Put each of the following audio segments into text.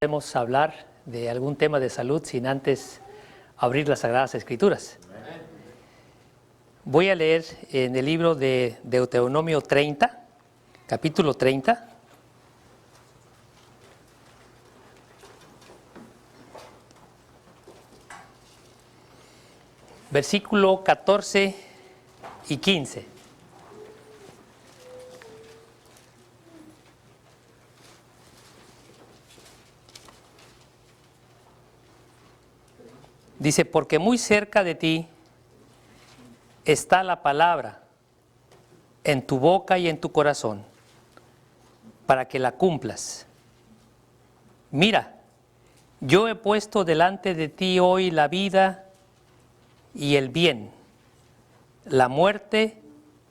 Podemos hablar de algún tema de salud sin antes abrir las Sagradas Escrituras. Voy a leer en el libro de Deuteronomio 30, capítulo 30. Versículo 14 y 15. Dice, porque muy cerca de ti está la palabra, en tu boca y en tu corazón, para que la cumplas. Mira, yo he puesto delante de ti hoy la vida y el bien, la muerte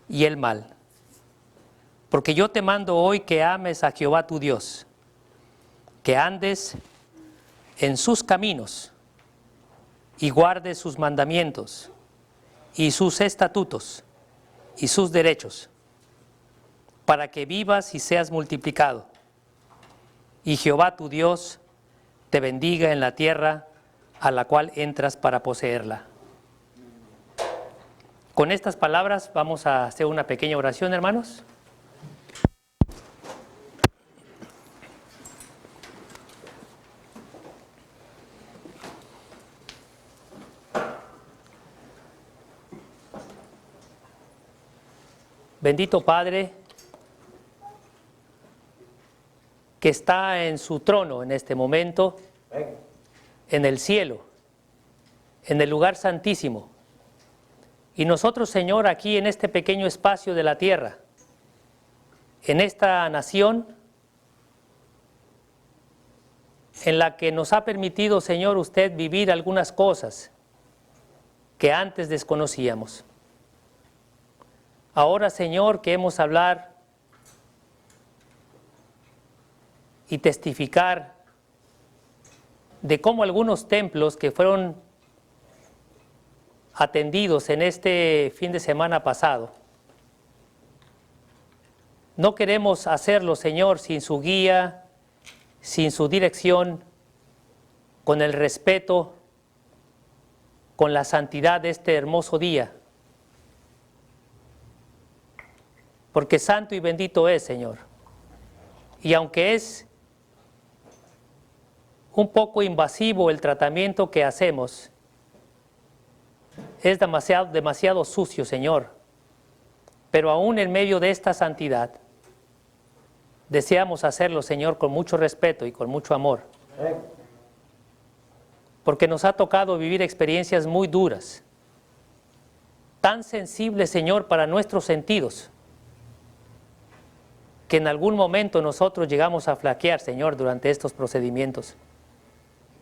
y el mal. Porque yo te mando hoy que ames a Jehová tu Dios, que andes en sus caminos y guardes sus mandamientos y sus estatutos y sus derechos, para que vivas y seas multiplicado. Y Jehová tu Dios te bendiga en la tierra a la cual entras para poseerla. Con estas palabras vamos a hacer una pequeña oración, hermanos. Bendito Padre, que está en su trono en este momento, en el cielo, en el lugar santísimo. Y nosotros, Señor, aquí en este pequeño espacio de la tierra, en esta nación, en la que nos ha permitido, Señor, usted vivir algunas cosas que antes desconocíamos. Ahora, Señor, queremos hablar y testificar de cómo algunos templos que fueron atendidos en este fin de semana pasado, no queremos hacerlo, Señor, sin su guía, sin su dirección, con el respeto, con la santidad de este hermoso día. Porque santo y bendito es, Señor. Y aunque es un poco invasivo el tratamiento que hacemos, es demasiado sucio, Señor. Pero aún en medio de esta santidad, deseamos hacerlo, Señor, con mucho respeto y con mucho amor. Porque nos ha tocado vivir experiencias muy duras, tan sensibles, Señor, para nuestros sentidos, que en algún momento nosotros llegamos a flaquear, Señor, durante estos procedimientos.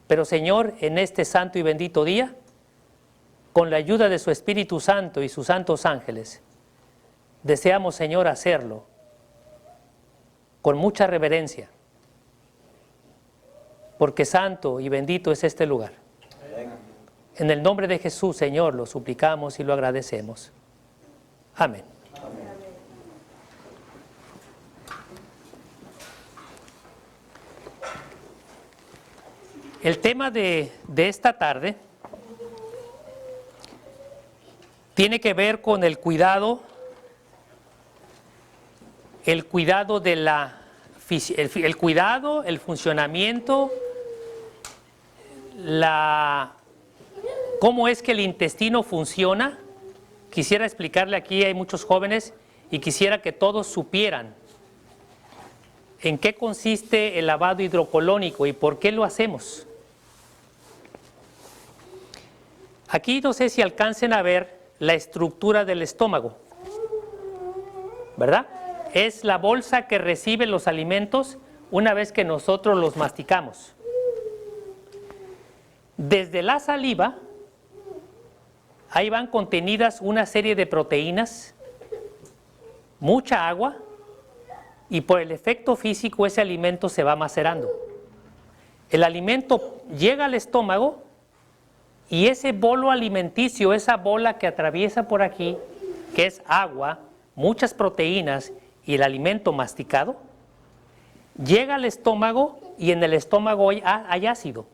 Pero, Señor, en este santo y bendito día, con la ayuda de su Espíritu Santo y sus santos ángeles, deseamos, Señor, hacerlo con mucha reverencia, porque santo y bendito es este lugar. En el nombre de Jesús, Señor, lo suplicamos y lo agradecemos. Amén. El tema de esta tarde tiene que ver con el cuidado de el cuidado, el funcionamiento, cómo es que el intestino funciona. Quisiera explicarle, aquí hay muchos jóvenes y quisiera que todos supieran en qué consiste el lavado hidrocolónico y por qué lo hacemos. Aquí no sé si alcancen a ver la estructura del estómago, ¿verdad? Es la bolsa que recibe los alimentos una vez que nosotros los masticamos. Desde la saliva, ahí van contenidas una serie de proteínas, mucha agua, y por el efecto físico ese alimento se va macerando. El alimento llega al estómago y ese bolo alimenticio, esa bola que atraviesa por aquí, que es agua, muchas proteínas y el alimento masticado, llega al estómago y en el estómago hay ácido.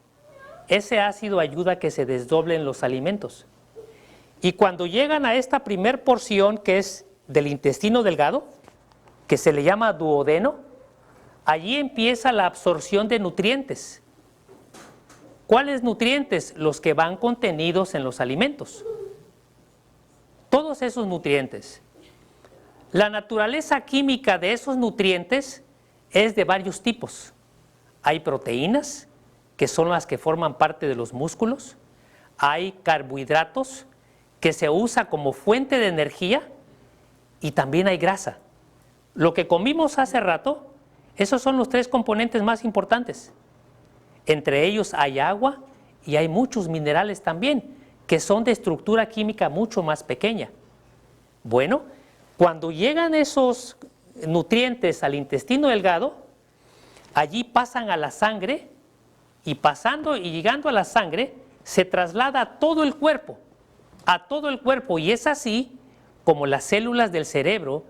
Ese ácido ayuda a que se desdoblen los alimentos. Y cuando llegan a esta primer porción, que es del intestino delgado, que se le llama duodeno, allí empieza la absorción de nutrientes. ¿Cuáles nutrientes? Los que van contenidos en los alimentos. Todos esos nutrientes. La naturaleza química de esos nutrientes es de varios tipos. Hay proteínas, que son las que forman parte de los músculos. Hay carbohidratos, que se usa como fuente de energía. Y también hay grasa. Lo que comimos hace rato, esos son los 3 componentes más importantes. Entre ellos hay agua y hay muchos minerales también, que son de estructura química mucho más pequeña. Bueno, cuando llegan esos nutrientes al intestino delgado, allí pasan a la sangre y pasando y llegando a la sangre, se traslada a todo el cuerpo, y es así como las células del cerebro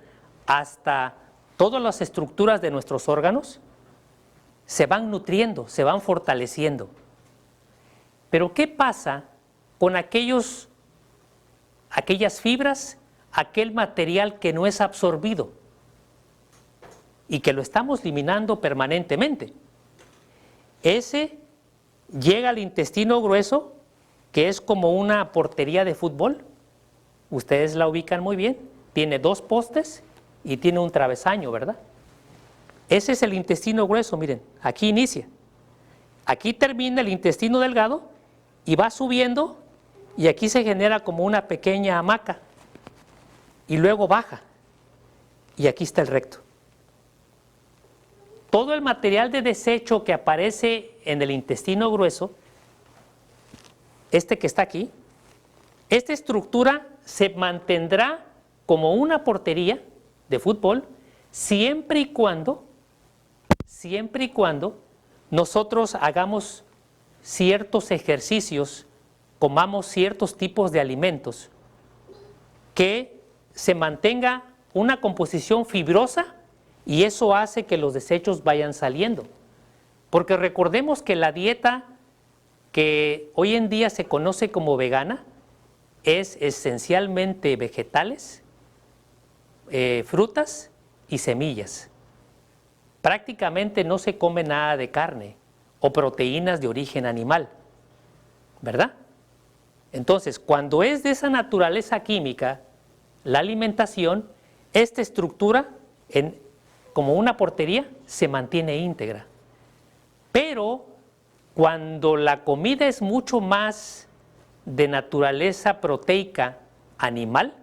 hasta todas las estructuras de nuestros órganos se van nutriendo, se van fortaleciendo. Pero ¿qué pasa con aquellas fibras, aquel material que no es absorbido y que lo estamos eliminando permanentemente? Ese llega al intestino grueso, que es como una portería de fútbol. Ustedes la ubican muy bien. Tiene 2 postes y tiene un travesaño, ¿verdad? Ese es el intestino grueso, miren, aquí inicia. Aquí termina el intestino delgado y va subiendo y aquí se genera como una pequeña hamaca y luego baja y aquí está el recto. Todo el material de desecho que aparece en el intestino grueso, este que está aquí, esta estructura se mantendrá como una portería de fútbol siempre y cuando nosotros hagamos ciertos ejercicios, comamos ciertos tipos de alimentos, que se mantenga una composición fibrosa y eso hace que los desechos vayan saliendo. Porque recordemos que la dieta que hoy en día se conoce como vegana es esencialmente vegetales, frutas y semillas. Prácticamente no se come nada de carne o proteínas de origen animal, ¿verdad? Entonces, cuando es de esa naturaleza química, la alimentación, esta estructura, como una portería, se mantiene íntegra. Pero cuando la comida es mucho más de naturaleza proteica animal,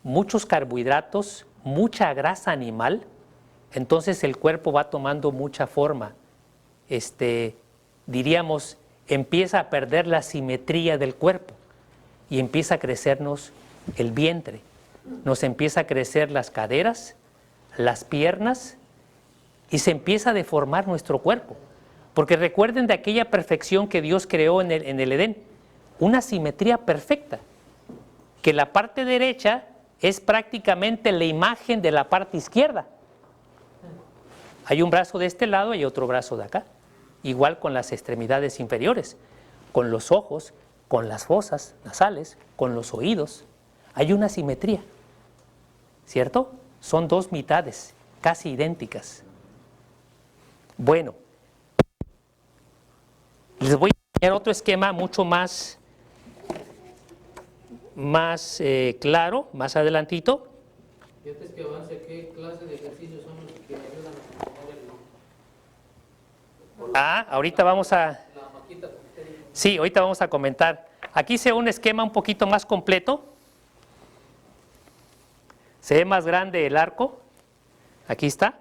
muchos carbohidratos, mucha grasa animal, entonces el cuerpo va tomando mucha forma. Diríamos, empieza a perder la simetría del cuerpo y empieza a crecernos el vientre, nos empieza a crecer las caderas, las piernas y se empieza a deformar nuestro cuerpo. Porque recuerden de aquella perfección que Dios creó en el Edén, una simetría perfecta, que la parte derecha es prácticamente la imagen de la parte izquierda. Hay un brazo de este lado y otro brazo de acá. Igual con las extremidades inferiores, con los ojos, con las fosas nasales, con los oídos. Hay una simetría, ¿cierto? Son 2 mitades, casi idénticas. Bueno, les voy a enseñar otro esquema mucho más claro, más adelantito. Y antes que avance, ¿qué clase de ejercicios son los que ayudan a mantener Ahorita vamos a... la maquita que usted dijo? Sí, ahorita vamos a comentar. Aquí se ve un esquema un poquito más completo. Se ve más grande el arco. Aquí está.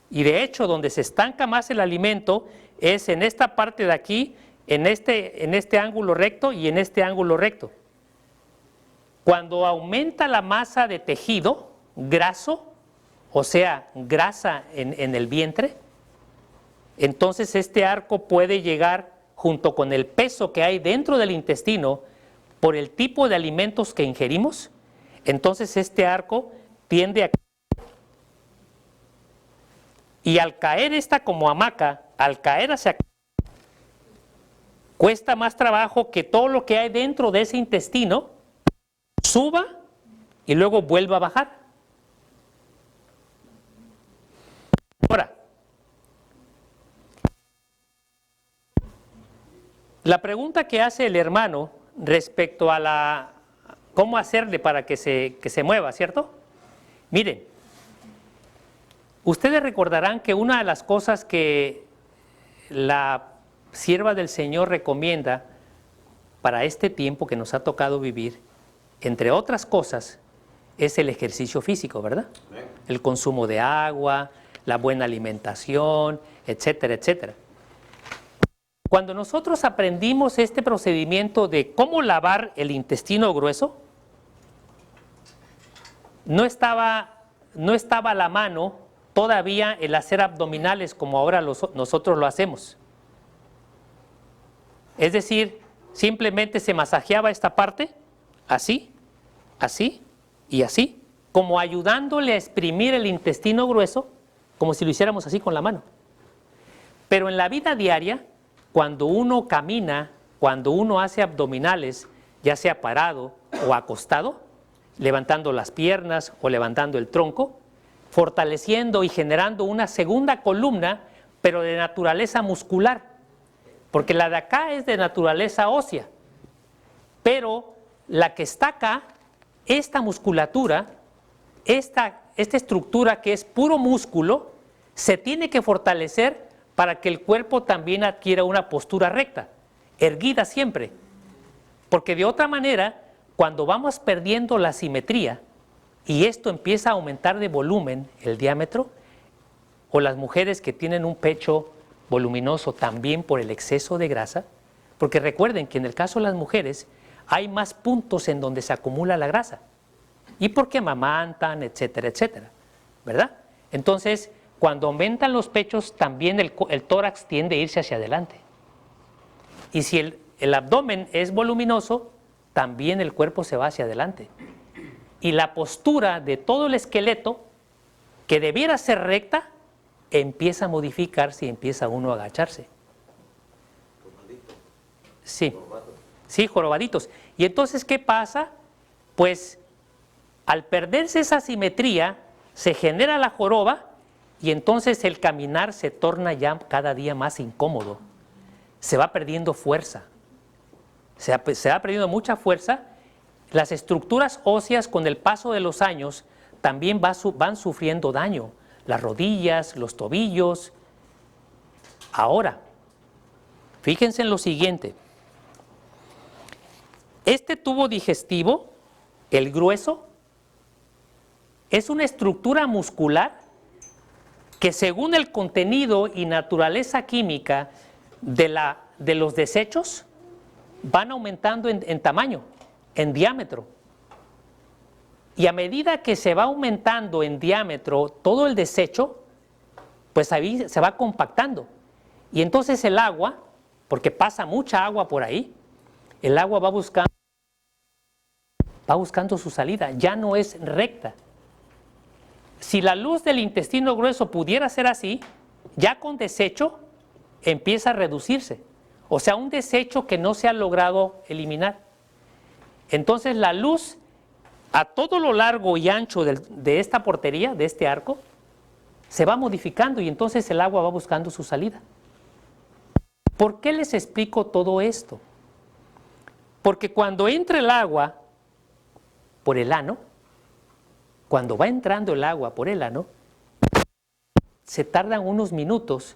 Y de hecho, donde se estanca más el alimento es en esta parte de aquí, en este ángulo recto y en este ángulo recto. Cuando aumenta la masa de tejido graso, o sea, grasa en el vientre, entonces este arco puede llegar junto con el peso que hay dentro del intestino por el tipo de alimentos que ingerimos, entonces este arco tiende Y al caer esta como hamaca, al caer hacia acá, cuesta más trabajo que todo lo que hay dentro de ese intestino suba y luego vuelva a bajar. Ahora, la pregunta que hace el hermano respecto a cómo hacerle para que se mueva, ¿cierto? Miren, ustedes recordarán que una de las cosas que la sierva del Señor recomienda para este tiempo que nos ha tocado vivir, entre otras cosas, es el ejercicio físico, ¿verdad? El consumo de agua, la buena alimentación, etcétera, etcétera. Cuando nosotros aprendimos este procedimiento de cómo lavar el intestino grueso, no estaba a la mano todavía el hacer abdominales como ahora nosotros lo hacemos. Es decir, simplemente se masajeaba esta parte, así, así y así, como ayudándole a exprimir el intestino grueso, como si lo hiciéramos así con la mano. Pero en la vida diaria, cuando uno camina, cuando uno hace abdominales, ya sea parado o acostado, levantando las piernas o levantando el tronco, fortaleciendo y generando una segunda columna, pero de naturaleza muscular, porque la de acá es de naturaleza ósea, pero la que está acá, esta musculatura, esta estructura que es puro músculo, se tiene que fortalecer para que el cuerpo también adquiera una postura recta, erguida siempre, porque de otra manera, cuando vamos perdiendo la simetría y esto empieza a aumentar de volumen, el diámetro, o las mujeres que tienen un pecho voluminoso también por el exceso de grasa, porque recuerden que en el caso de las mujeres hay más puntos en donde se acumula la grasa, y porque amamantan, etcétera, etcétera, ¿verdad? Entonces, cuando aumentan los pechos, también el tórax tiende a irse hacia adelante. Y si el abdomen es voluminoso, también el cuerpo se va hacia adelante. Y la postura de todo el esqueleto, que debiera ser recta, empieza a modificarse y empieza uno a agacharse. Sí, sí, jorobaditos. Y entonces, ¿qué pasa? Pues, al perderse esa simetría, se genera la joroba y entonces el caminar se torna ya cada día más incómodo. Se va perdiendo fuerza. Se va perdiendo mucha fuerza. Las estructuras óseas con el paso de los años también van sufriendo daño. Las rodillas, los tobillos. Ahora, fíjense en lo siguiente. Este tubo digestivo, el grueso, es una estructura muscular que según el contenido y naturaleza química de los desechos, van aumentando en tamaño, en diámetro. Y a medida que se va aumentando en diámetro todo el desecho, pues ahí se va compactando. Y entonces el agua, porque pasa mucha agua por ahí, el agua va buscando su salida, ya no es recta. Si la luz del intestino grueso pudiera ser así, ya con desecho empieza a reducirse. O sea, un desecho que no se ha logrado eliminar. Entonces la luz a todo lo largo y ancho de esta portería, de este arco, se va modificando y entonces el agua va buscando su salida. ¿Por qué les explico todo esto? Porque cuando entra el agua por el ano, cuando va entrando el agua por el ano, se tardan unos minutos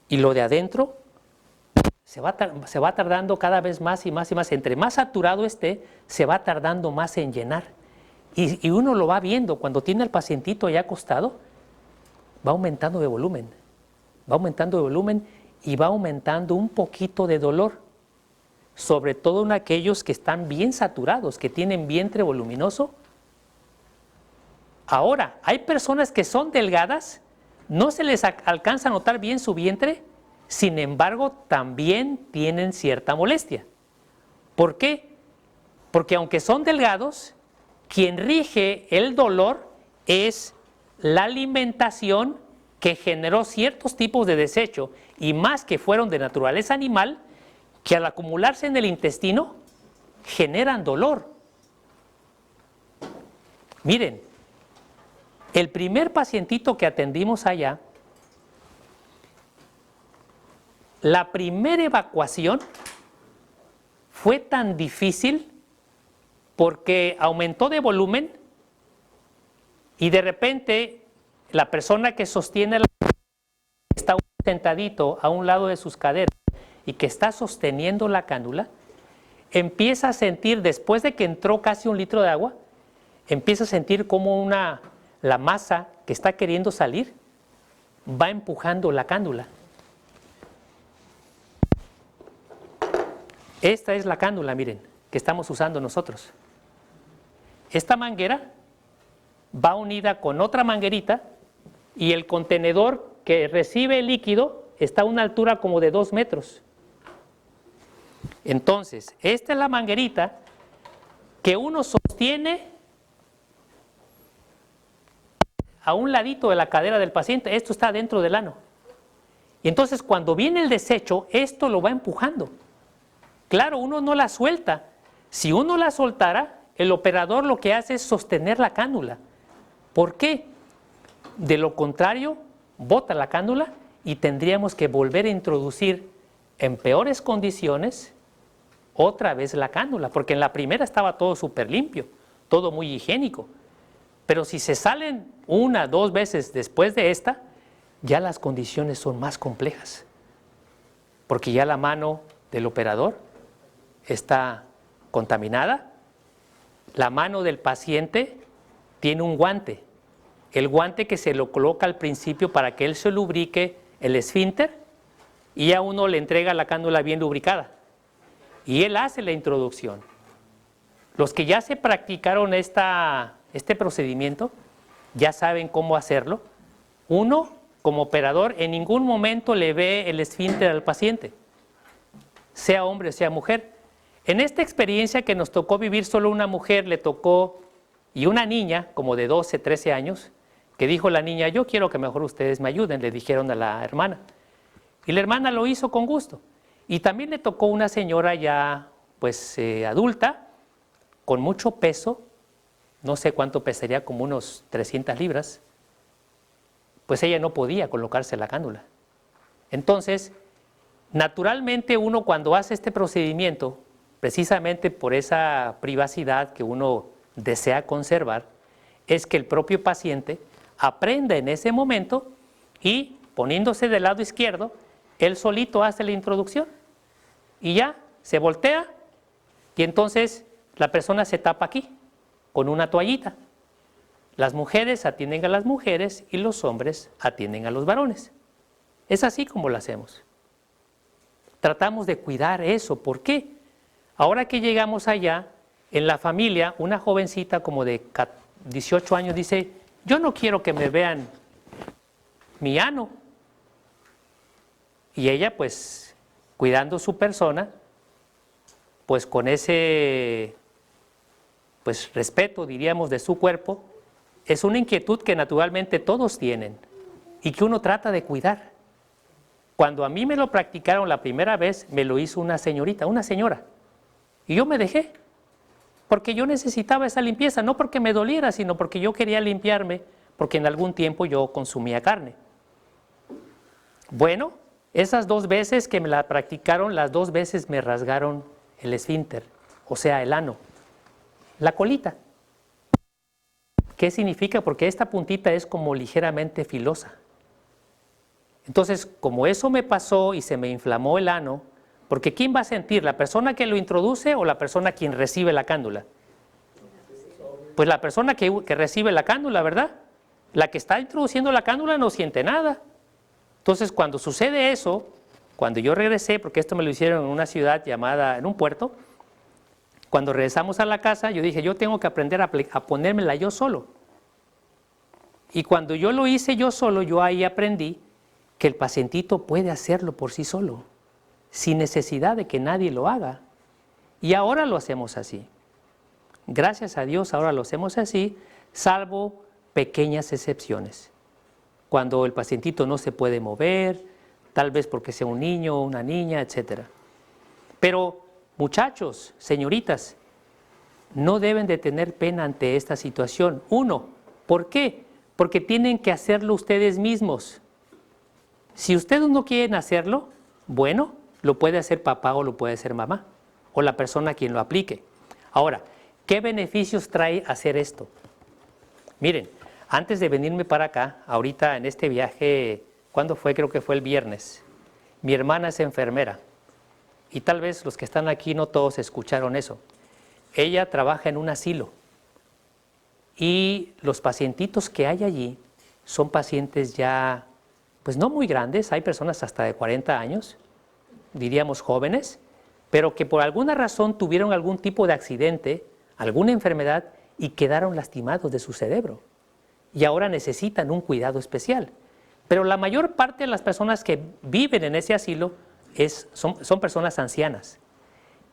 y lo de adentro se va tardando cada vez más y más y más. Entre más saturado esté, se va tardando más en llenar. Y uno lo va viendo cuando tiene al pacientito ya acostado, va aumentando de volumen. Va aumentando de volumen y va aumentando un poquito de dolor. Sobre todo en aquellos que están bien saturados, que tienen vientre voluminoso. Ahora, hay personas que son delgadas, no se les alcanza a notar bien su vientre, sin embargo, también tienen cierta molestia. ¿Por qué? Porque aunque son delgados, quien rige el dolor es la alimentación que generó ciertos tipos de desecho, y más que fueron de naturaleza animal, que al acumularse en el intestino generan dolor. Miren, el primer pacientito que atendimos allá, la primera evacuación fue tan difícil porque aumentó de volumen y de repente la persona que sostiene la está sentadito a un lado de sus caderas y que está sosteniendo la cánula, empieza a sentir, después de que entró casi 1 litro de agua, empieza a sentir como la masa que está queriendo salir va empujando la cánula. Esta es la cánula, miren, que estamos usando nosotros. Esta manguera va unida con otra manguerita y el contenedor que recibe el líquido está a una altura como de 2 metros. Entonces, esta es la manguerita que uno sostiene a un ladito de la cadera del paciente. Esto está dentro del ano. Y entonces cuando viene el desecho, esto lo va empujando. Claro, uno no la suelta. Si uno la soltara, el operador lo que hace es sostener la cánula. ¿Por qué? De lo contrario, bota la cánula y tendríamos que volver a introducir en peores condiciones otra vez la cánula, porque en la primera estaba todo súper limpio, todo muy higiénico. Pero si se salen 1 o 2 veces después de esta, ya las condiciones son más complejas, porque ya la mano del operador está contaminada, la mano del paciente tiene un guante, el guante que se lo coloca al principio para que él se lubrique el esfínter y a uno le entrega la cánula bien lubricada y él hace la introducción. Los que ya se practicaron este procedimiento ya saben cómo hacerlo. Uno, como operador, en ningún momento le ve el esfínter al paciente, sea hombre o sea mujer. En esta experiencia que nos tocó vivir, solo una mujer le tocó, y una niña como de 12, 13 años, que dijo la niña: yo quiero que mejor ustedes me ayuden, le dijeron a la hermana. Y la hermana lo hizo con gusto. Y también le tocó una señora ya pues adulta, con mucho peso, no sé cuánto pesaría, como unos 300 libras, pues ella no podía colocarse la cánula. Entonces, naturalmente uno cuando hace este procedimiento, precisamente por esa privacidad que uno desea conservar, es que el propio paciente aprenda en ese momento y poniéndose del lado izquierdo, él solito hace la introducción y ya se voltea y entonces la persona se tapa aquí con una toallita. Las mujeres atienden a las mujeres y los hombres atienden a los varones. Es así como lo hacemos. Tratamos de cuidar eso. ¿Por qué? Ahora que llegamos allá, en la familia, una jovencita como de 18 años dice: yo no quiero que me vean mi ano. Y ella, pues, cuidando su persona, pues con ese respeto, diríamos, de su cuerpo, es una inquietud que naturalmente todos tienen y que uno trata de cuidar. Cuando a mí me lo practicaron la primera vez, me lo hizo una señorita, una señora, y yo me dejé, porque yo necesitaba esa limpieza, no porque me doliera, sino porque yo quería limpiarme, porque en algún tiempo yo consumía carne. Bueno, esas 2 veces que me la practicaron, las 2 veces me rasgaron el esfínter, o sea, el ano, la colita. ¿Qué significa? Porque esta puntita es como ligeramente filosa. Entonces, como eso me pasó y se me inflamó el ano, porque ¿quién va a sentir? ¿La persona que lo introduce o la persona quien recibe la cánula? Pues la persona que recibe la cánula, ¿verdad? La que está introduciendo la cánula no siente nada. Entonces, cuando sucede eso, cuando yo regresé, porque esto me lo hicieron en una ciudad llamada, en un puerto, cuando regresamos a la casa, yo dije: yo tengo que aprender a ponérmela yo solo. Y cuando yo lo hice yo solo, yo ahí aprendí que el pacientito puede hacerlo por sí solo, sin necesidad de que nadie lo haga. Y ahora lo hacemos así. Gracias a Dios ahora lo hacemos así, salvo pequeñas excepciones. cuando el pacientito no se puede mover, tal vez porque sea un niño o una niña, etc. Pero muchachos, señoritas, no deben de tener pena ante esta situación. Uno, ¿por qué? Porque tienen que hacerlo ustedes mismos. Si ustedes no quieren hacerlo, bueno, lo puede hacer papá o lo puede hacer mamá, o la persona a quien lo aplique. Ahora, ¿qué beneficios trae hacer esto? Miren, antes de venirme para acá, ahorita en este viaje, ¿cuándo fue? Creo que fue el viernes. Mi hermana es enfermera y tal vez los que están aquí no todos escucharon eso. Ella trabaja en un asilo y los pacientitos que hay allí son pacientes ya, pues no muy grandes, hay personas hasta de 40 años, diríamos jóvenes, pero que por alguna razón tuvieron algún tipo de accidente, alguna enfermedad y quedaron lastimados de su cerebro y ahora necesitan un cuidado especial. Pero la mayor parte de las personas que viven en ese asilo son personas ancianas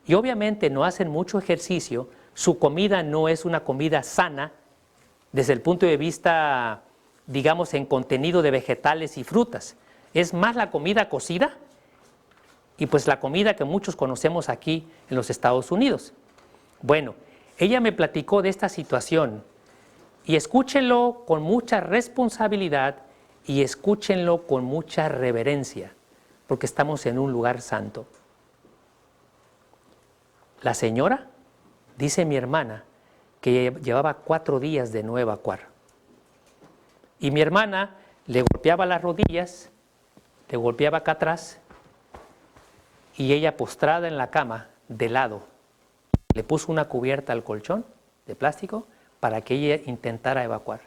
y obviamente no hacen mucho ejercicio, su comida no es una comida sana desde el punto de vista, digamos, en contenido de vegetales y frutas. Es más la comida cocida y pues la comida que muchos conocemos aquí en los Estados Unidos. Bueno, ella me platicó de esta situación y escúchenlo con mucha responsabilidad y escúchenlo con mucha reverencia, porque estamos en un lugar santo. La señora, dice mi hermana, que llevaba 4 días de no evacuar. Y mi hermana le golpeaba las rodillas, le golpeaba acá atrás, y ella postrada en la cama, de lado, le puso una cubierta al colchón de plástico para que ella intentara evacuar.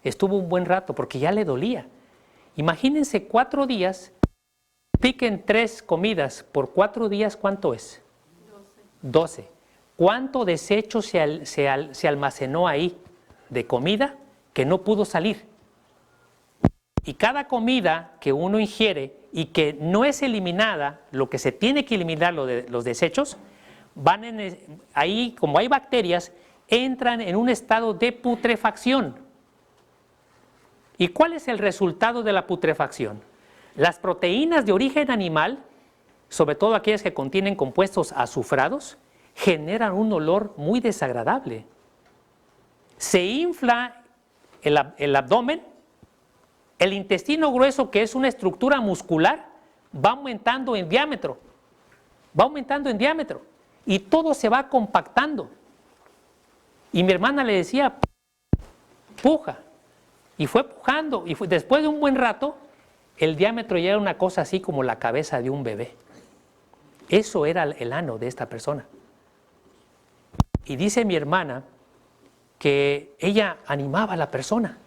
Estuvo un buen rato porque ya le dolía. Imagínense 4 días, piquen 3 comidas por 4 días, ¿cuánto es? 12. ¿Cuánto desecho se almacenó ahí de comida que no pudo salir? Y cada comida que uno ingiere y que no es eliminada, lo que se tiene que eliminar, los desechos, ahí, como hay bacterias, entran en un estado de putrefacción. ¿Y cuál es el resultado de la putrefacción? Las proteínas de origen animal, sobre todo aquellas que contienen compuestos azufrados, generan un olor muy desagradable. Se infla el abdomen, el intestino grueso, que es una estructura muscular, va aumentando en diámetro, y todo se va compactando. Y mi hermana le decía, puja, y fue pujando, y después de un buen rato, el diámetro ya era una cosa así como la cabeza de un bebé. Eso era el ano de esta persona. Y dice mi hermana que ella animaba a la persona,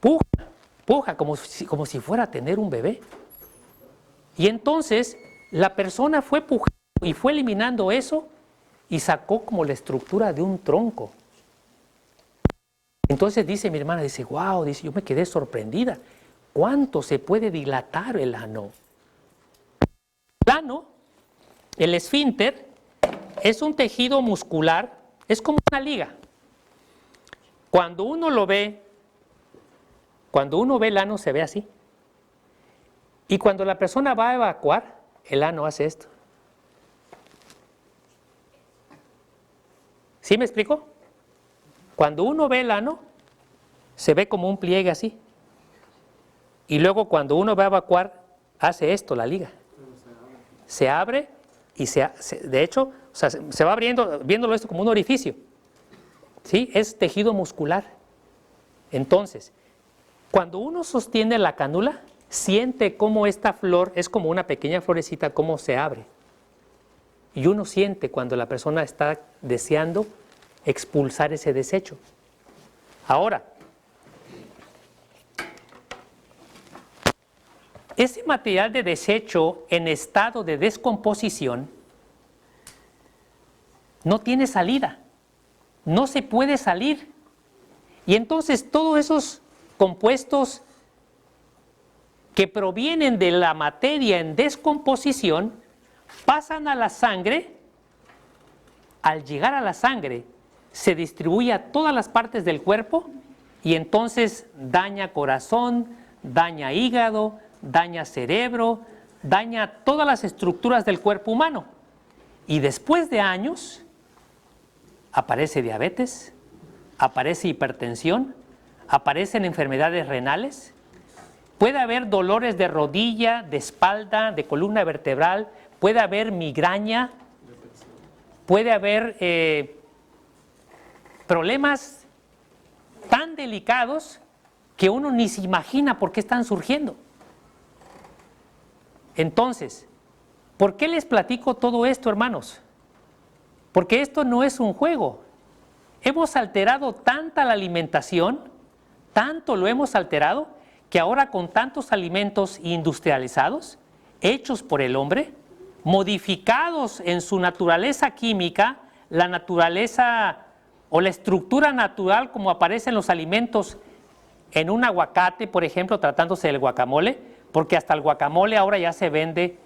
puja, como si fuera a tener un bebé. Y entonces la persona fue pujando y fue eliminando eso y sacó como la estructura de un tronco. Entonces dice mi hermana, dice, wow, dice, yo me quedé sorprendida. ¿Cuánto se puede dilatar el ano? El ano, el esfínter, es un tejido muscular, es como una liga. Cuando uno ve el ano se ve así. Y cuando la persona va a evacuar, el ano hace esto. ¿Sí me explico? Cuando uno ve el ano, se ve como un pliegue así. Y luego cuando uno va a evacuar, hace esto, la liga. Se abre y de hecho, o sea, se va abriendo, viéndolo esto como un orificio. ¿Sí? Es tejido muscular. Entonces, cuando uno sostiene la cánula, siente cómo esta flor, es como una pequeña florecita, cómo se abre. Y uno siente cuando la persona está deseando expulsar ese desecho. Ahora, ese material de desecho en estado de descomposición no tiene salida, no se puede salir. Y entonces todos esos compuestos que provienen de la materia en descomposición pasan a la sangre. Al llegar a la sangre se distribuye a todas las partes del cuerpo y entonces daña corazón, daña hígado, daña cerebro, daña todas las estructuras del cuerpo humano. Y después de años aparece diabetes, aparece hipertensión, aparecen enfermedades renales, puede haber dolores de rodilla, de espalda, de columna vertebral, puede haber migraña, puede haber problemas tan delicados que uno ni se imagina por qué están surgiendo. Entonces, ¿por qué les platico todo esto, hermanos? Porque esto no es un juego. Hemos alterado tanta la alimentación, tanto lo hemos alterado, que ahora con tantos alimentos industrializados, hechos por el hombre, modificados en su naturaleza química, la naturaleza o la estructura natural como aparecen los alimentos en un aguacate, por ejemplo, tratándose del guacamole, porque hasta el guacamole ahora ya se vende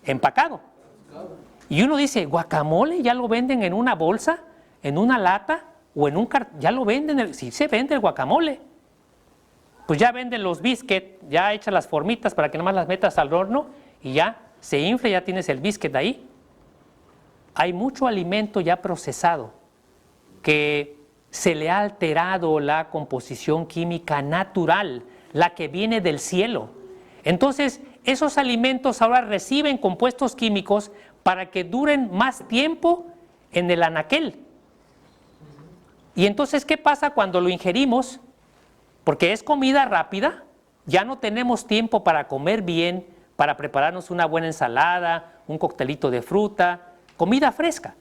empacado. Y uno dice, ¿guacamole ya lo venden en una bolsa, en una lata o en un cartón? Ya lo venden, sí se vende el guacamole. Pues ya venden los biscuits, ya hechas las formitas para que nomás las metas al horno y ya se infla, ya tienes el biscuit ahí. Hay mucho alimento ya procesado que se le ha alterado la composición química natural, la que viene del cielo. Entonces, esos alimentos ahora reciben compuestos químicos para que duren más tiempo en el anaquel. Y entonces, ¿qué pasa cuando lo ingerimos? Porque es comida rápida, ya no tenemos tiempo para comer bien, para prepararnos una buena ensalada, un coctelito de fruta, comida fresca.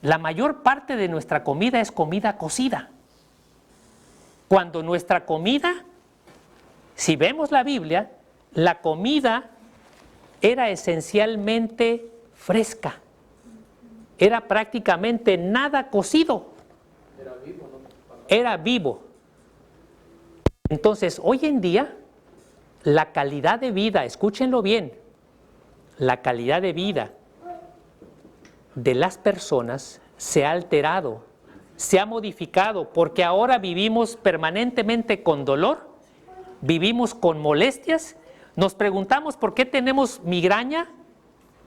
La mayor parte de nuestra comida es comida cocida. Cuando nuestra comida, si vemos la Biblia, la comida era esencialmente fresca. Era prácticamente nada cocido. Era vivo. Entonces, hoy en día, la calidad de vida, escúchenlo bien, la calidad de vida de las personas se ha alterado, se ha modificado, porque ahora vivimos permanentemente con dolor, vivimos con molestias, nos preguntamos por qué tenemos migraña,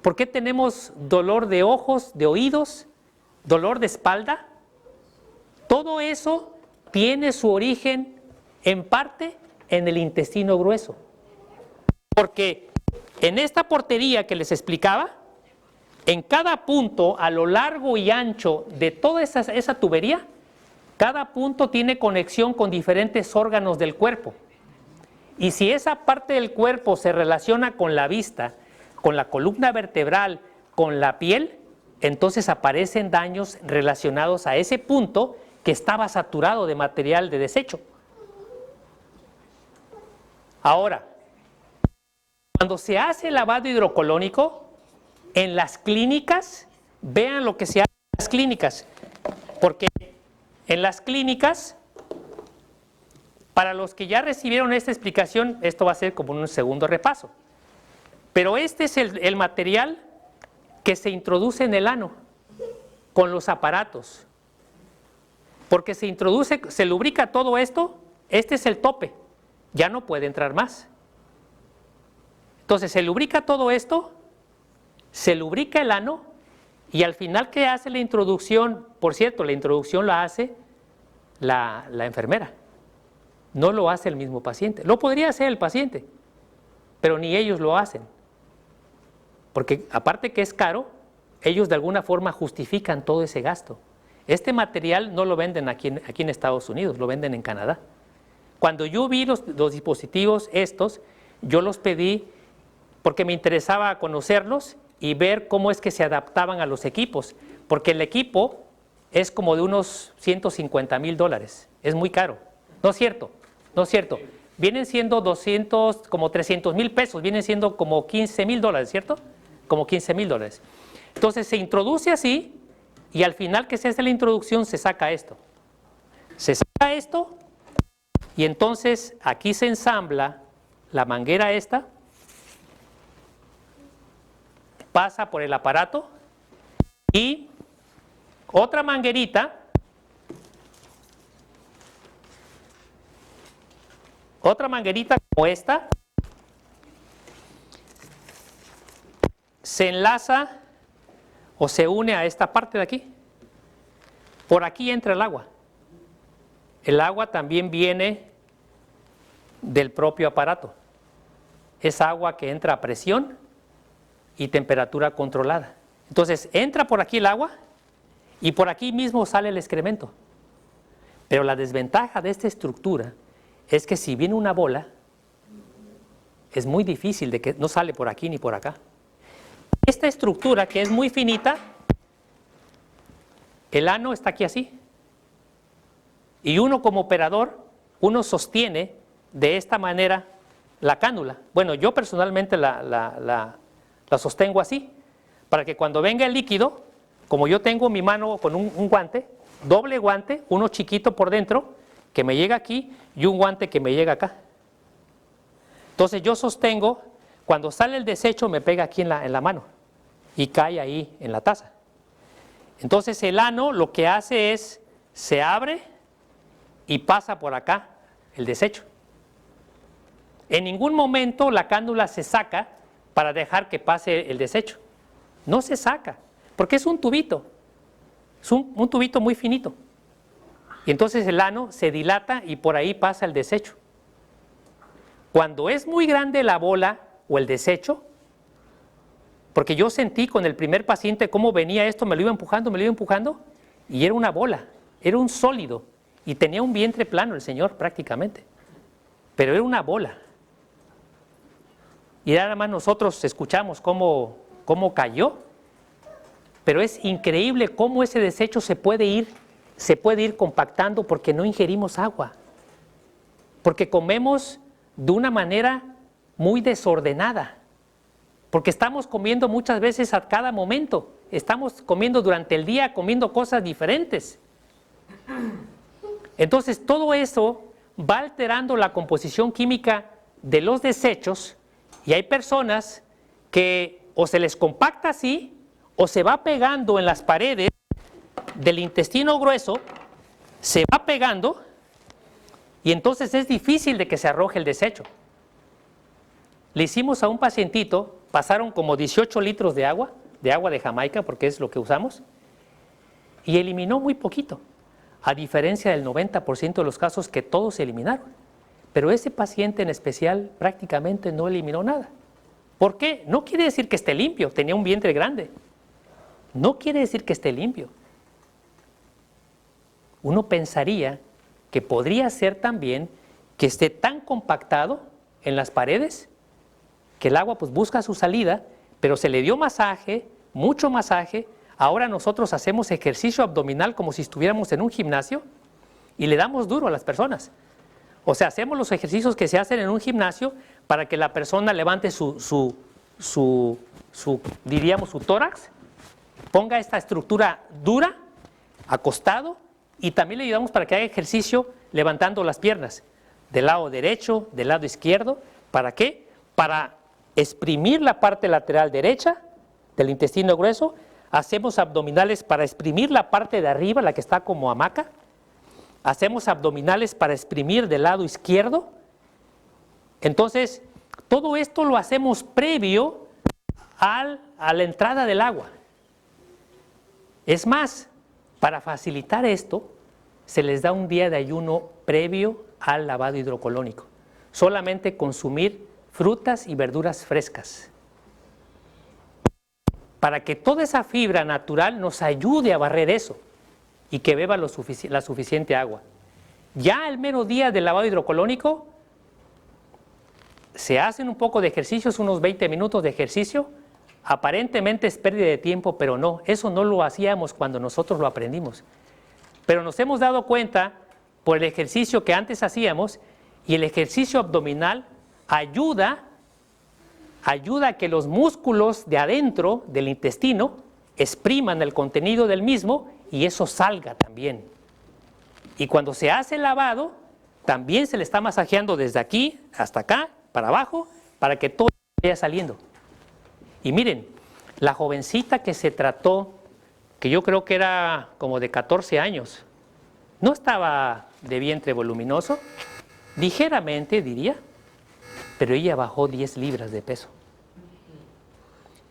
por qué tenemos dolor de ojos, de oídos, dolor de espalda. Todo eso tiene su origen en parte en el intestino grueso, porque en esta portería que les explicaba, en cada punto a lo largo y ancho de toda esa tubería, cada punto tiene conexión con diferentes órganos del cuerpo. Y si esa parte del cuerpo se relaciona con la vista, con la columna vertebral, con la piel, entonces aparecen daños relacionados a ese punto que estaba saturado de material de desecho. Ahora, cuando se hace lavado hidrocolónico, en las clínicas, vean lo que se hace en las clínicas, porque en las clínicas, para los que ya recibieron esta explicación, esto va a ser como un segundo repaso, pero este es el material que se introduce en el ano con los aparatos, porque se introduce, se lubrica todo esto, este es el tope, ya no puede entrar más. Entonces se lubrica todo esto, se lubrica el ano y al final que hace la introducción, por cierto, la introducción la hace la enfermera, no lo hace el mismo paciente. Lo podría hacer el paciente, pero ni ellos lo hacen, porque aparte que es caro, ellos de alguna forma justifican todo ese gasto. Este material no lo venden aquí en Estados Unidos, lo venden en Canadá. Cuando yo vi los dispositivos estos, yo los pedí porque me interesaba conocerlos y ver cómo es que se adaptaban a los equipos, porque el equipo es como de unos $150,000, es muy caro. No es cierto, no es cierto. Vienen siendo 200, como 300,000 pesos, vienen siendo como $15,000, ¿cierto? Como $15,000. Entonces se introduce así y al final que se hace la introducción se saca esto. Se saca esto y entonces aquí se ensambla la manguera esta, pasa por el aparato y otra manguerita como esta, se enlaza o se une a esta parte de aquí. Por aquí entra el agua. El agua también viene del propio aparato. Es agua que entra a presión y temperatura controlada. Entonces entra por aquí el agua y por aquí mismo sale el excremento. Pero la desventaja de esta estructura es que si viene una bola, es muy difícil de que no sale por aquí ni por acá. Esta estructura, que es muy finita, el ano está aquí así. Y uno como operador, uno sostiene de esta manera la cánula. Bueno, yo personalmente la sostengo así, para que cuando venga el líquido, como yo tengo mi mano con un guante, doble guante, uno chiquito por dentro, que me llega aquí, y un guante que me llega acá. Entonces yo sostengo, cuando sale el desecho me pega aquí en la mano, y cae ahí en la taza. Entonces el ano lo que hace es, se abre y pasa por acá el desecho. En ningún momento la cánula se saca para dejar que pase el desecho. No se saca, porque es un tubito. Es un tubito muy finito. Y entonces el ano se dilata y por ahí pasa el desecho. Cuando es muy grande la bola o el desecho, porque yo sentí con el primer paciente cómo venía esto, me lo iba empujando, y era una bola, era un sólido, y tenía un vientre plano el señor prácticamente, pero era una bola. Y nada más nosotros escuchamos cómo cayó, pero es increíble cómo ese desecho se puede ir compactando porque no ingerimos agua, porque comemos de una manera muy desordenada, porque estamos comiendo muchas veces a cada momento, estamos comiendo durante el día, comiendo cosas diferentes. Entonces todo eso va alterando la composición química de los desechos y hay personas que o se les compacta así o se va pegando en las paredes del intestino grueso, se va pegando y entonces es difícil de que se arroje el desecho. Le hicimos a un pacientito, pasaron como 18 litros de agua de Jamaica, porque es lo que usamos, y eliminó muy poquito, a diferencia del 90% de los casos que todos se eliminaron. Pero ese paciente en especial prácticamente no eliminó nada. ¿Por qué? No quiere decir que esté limpio, tenía un vientre grande. No quiere decir que esté limpio. Uno pensaría que podría ser también que esté tan compactado en las paredes que el agua pues busca su salida, pero se le dio masaje, mucho masaje. Ahora nosotros hacemos ejercicio abdominal como si estuviéramos en un gimnasio y le damos duro a las personas. O sea, hacemos los ejercicios que se hacen en un gimnasio para que la persona levante diríamos, su tórax, ponga esta estructura dura, acostado, y también le ayudamos para que haga ejercicio levantando las piernas del lado derecho, del lado izquierdo. ¿Para qué? Para exprimir la parte lateral derecha del intestino grueso. Hacemos abdominales para exprimir la parte de arriba, la que está como hamaca. Hacemos abdominales para exprimir del lado izquierdo. Entonces, todo esto lo hacemos previo a la entrada del agua. Es más, para facilitar esto, se les da un día de ayuno previo al lavado hidrocolónico. Solamente consumir frutas y verduras frescas, para que toda esa fibra natural nos ayude a barrer eso y que beba la suficiente agua. Ya el mero día del lavado hidrocolónico se hacen un poco de ejercicios, unos 20 minutos de ejercicio. Aparentemente es pérdida de tiempo, pero no, eso no lo hacíamos cuando nosotros lo aprendimos. Pero nos hemos dado cuenta por el ejercicio que antes hacíamos, y el ejercicio abdominal ayuda a que los músculos de adentro del intestino expriman el contenido del mismo y eso salga también. Y cuando se hace el lavado, también se le está masajeando desde aquí hasta acá, para abajo, para que todo vaya saliendo. Y miren, la jovencita que se trató, que yo creo que era como de 14 años, no estaba de vientre voluminoso, ligeramente diría, pero ella bajó 10 libras de peso.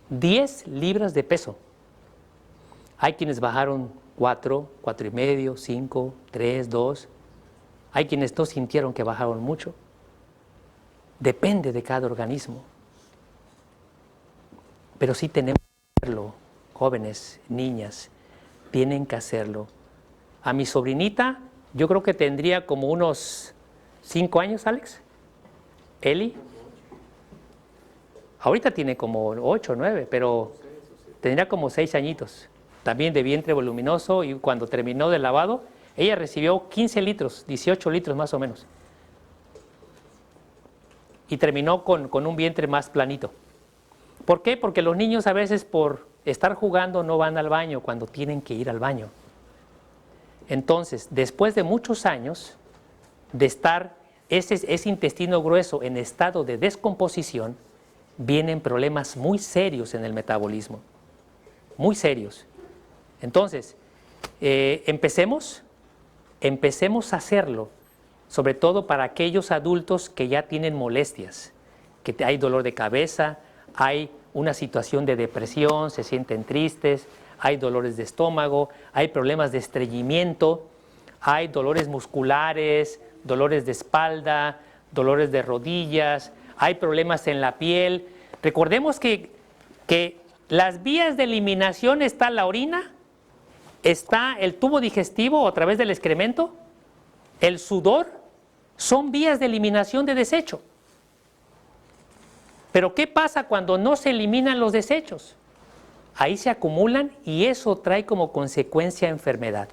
10 libras de peso. Hay quienes bajaron 4, 4,5, 5, 3, 2. Hay quienes no sintieron que bajaron mucho. Depende de cada organismo. Pero sí tenemos que hacerlo, jóvenes, niñas, tienen que hacerlo. A mi sobrinita, yo creo que tendría como unos 5 años, Alex. Eli. Ahorita tiene como 8 o 9, pero tendría como 6 añitos. También de vientre voluminoso, y cuando terminó de lavado, ella recibió 15 litros, 18 litros más o menos. Y terminó con un vientre más planito. ¿Por qué? Porque los niños a veces por estar jugando no van al baño cuando tienen que ir al baño. Entonces, después de muchos años de estar ese intestino grueso en estado de descomposición, vienen problemas muy serios en el metabolismo. Muy serios. Entonces, empecemos a hacerlo, sobre todo para aquellos adultos que ya tienen molestias, que hay dolor de cabeza, hay una situación de depresión, se sienten tristes, hay dolores de estómago, hay problemas de estreñimiento, hay dolores musculares, dolores de espalda, dolores de rodillas, hay problemas en la piel. Recordemos que las vías de eliminación está la orina, está el tubo digestivo a través del excremento, el sudor, son vías de eliminación de desecho. Pero ¿qué pasa cuando no se eliminan los desechos? Ahí se acumulan y eso trae como consecuencia enfermedad.